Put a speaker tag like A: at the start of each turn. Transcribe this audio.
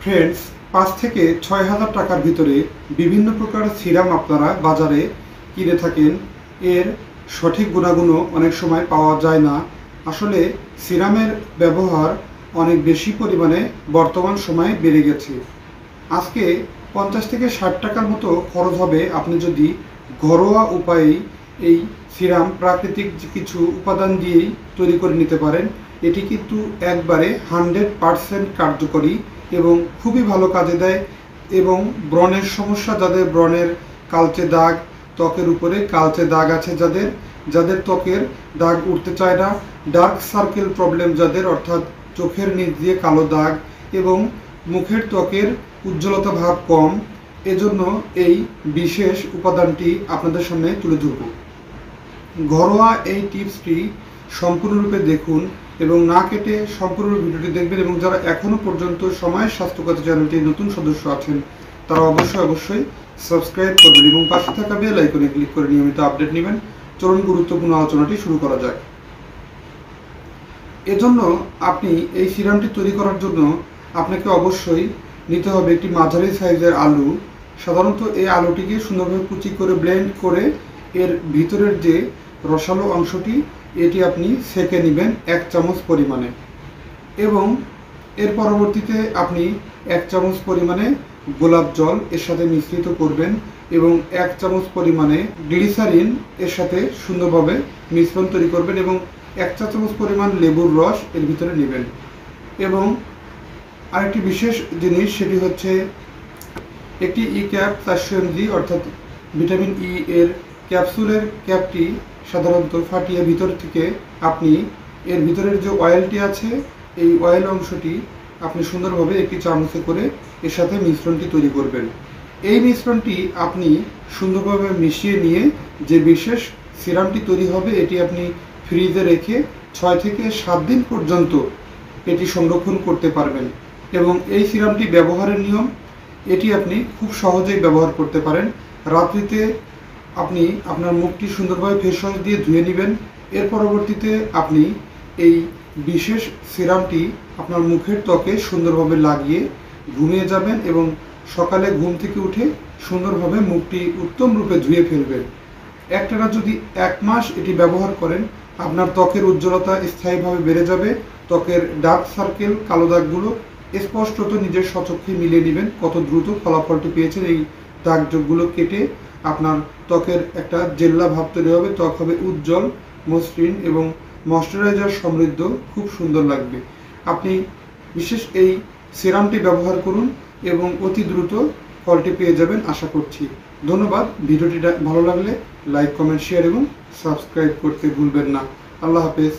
A: Friends, ৫ থেকে ৬,০০০ টাকার ভিতরে বিভিন্ন প্রকার সিরাম আপনারা বাজারে কিনে থাকেন। এর সঠিক গুণাগুণও অনেক সময় পাওয়া যায় না। আসলে সিরামের ব্যবহার অনেক বেশি পরিমাণে বর্তমান সময়ে বেড়ে গেছে। আজকে ৫০ থেকে ৬০ টাকার মতো খরচ হবে আপনি যদি ঘরোয়া উপায়ে এই সিরাম প্রাকৃতিক কিছু উপাদান দিয়েই তৈরি করে নিতে পারেন। এটি কিন্তু একবারে 100% কার্যকরী এবং খুবই ভালো কাজে দেয়। এবং ব্রণের সমস্যা, যাদের ব্রণের কালচে দাগ, ত্বকের উপরে কালচে দাগ আছে, যাদের ত্বকের দাগ উঠতে চায় না, ডার্ক সার্কেল প্রবলেম যাদের, অর্থাৎ চোখের নিচ দিয়ে কালো দাগ এবং মুখের ত্বকের উজ্জ্বলতা ভাব কম, এজন্য এই বিশেষ উপাদানটি আপনাদের সামনে তুলে ধরব। ঘরোয়া এই টিপসটি সম্পূর্ণরূপে দেখুন এবং না কেটে সম্পূর্ণ ভিডিওটি দেখবেন। এবং যারা এখনও পর্যন্ত সময়ের স্বাস্থ্যকথা চ্যানেলটির নতুন সদস্য আছেন তারা অবশ্যই সাবস্ক্রাইব করবেন এবং পাশে থাকা বেল আইকনে ক্লিক করে নিয়মিত আপডেট নেবেন। চলুন গুরুত্বপূর্ণ আলোচনাটি শুরু করা যাক। এজন্য আপনি এই সিরামটি তৈরি করার জন্য আপনাকে অবশ্যই নিতে হবে একটি মাঝারি সাইজের আলু। সাধারণত এই আলুটিকে সুন্দরভাবে কুচি করে ব্লেন্ড করে এর ভিতরের যে রসালো অংশটি এটি আপনি সেঁকে নেবেন 1 চামচ পরিমাণে। এবং এর পরবর্তীতে আপনি 1 চামচ পরিমাণে গোলাপ জল এর সাথে মিশ্রিত করবেন এবং 1 চামচ পরিমাণে গ্লিসারিন এর সাথে সুন্দরভাবে মিশ্রণ তৈরি করবেন এবং 1 চা চামচ পরিমাণ লেবুর রস এর ভিতরে নেবেন। এবং আরেকটি বিশেষ জিনিস, সেটি হচ্ছে একটি ই ক্যাপ 400 mg অর্থাৎ ভিটামিন ই এর ক্যাপসুলের ক্যাপটি সাধারণত ফাটিয়ে ভিতর থেকে আপনি এর ভিতরের যে অয়েলটি আছে এই অয়েল অংশটি আপনি সুন্দরভাবে একটি চামচে করে এর সাথে মিশ্রণটি তৈরি করবেন। এই মিশ্রণটি আপনি সুন্দরভাবে মিশিয়ে নিয়ে যে বিশেষ সিরামটি তৈরি হবে এটি আপনি ফ্রিজে রেখে 6 থেকে 7 দিন পর্যন্ত এটি সংরক্ষণ করতে পারবেন। এবং এই সিরামটি ব্যবহারের নিয়ম, এটি আপনি খুব সহজেই ব্যবহার করতে পারেন। রাত্রিতে আপনি আপনার মুখটি সুন্দরভাবে ফেস ওয়াশ দিয়ে ধুয়ে নেবেন। এর পরবর্তীতে আপনি এই বিশেষ সিরামটি আপনার মুখের ত্বকে সুন্দরভাবে লাগিয়ে ঘুমিয়ে যাবেন এবং সকালে ঘুম থেকে উঠে সুন্দরভাবে মুখটি উত্তম রূপে ধুয়ে ফেলবেন। একটানা যদি 1 মাস এটি ব্যবহার করেন আপনার ত্বকের উজ্জ্বলতা স্থায়ীভাবে বেড়ে যাবে। ত্বকের ডার্ক সার্কেল, কালো দাগগুলো স্পষ্টত নিজের স্বচক্ষে মিলিয়ে নেবেন কত দ্রুত ফলাফলটি পেয়েছেন। এই দাগগুলো কেটে আপনার ত্বকের একটা জেল্লা ভাব তৈরি হবে, ত্বক হবে উজ্জ্বল, মসৃণ এবং ময়শ্চারাইজার সমৃদ্ধ, খুব সুন্দর লাগবে। আপনি বিশেষ এই সিরামটি ব্যবহার করুন এবং অতি দ্রুত ফলটি পেয়ে যাবেন আশা করছি। ধন্যবাদ। ভিডিওটি ভালো লাগলে লাইক, কমেন্ট, শেয়ার এবং সাবস্ক্রাইব করতে ভুলবেন না। আল্লাহ হাফেজ।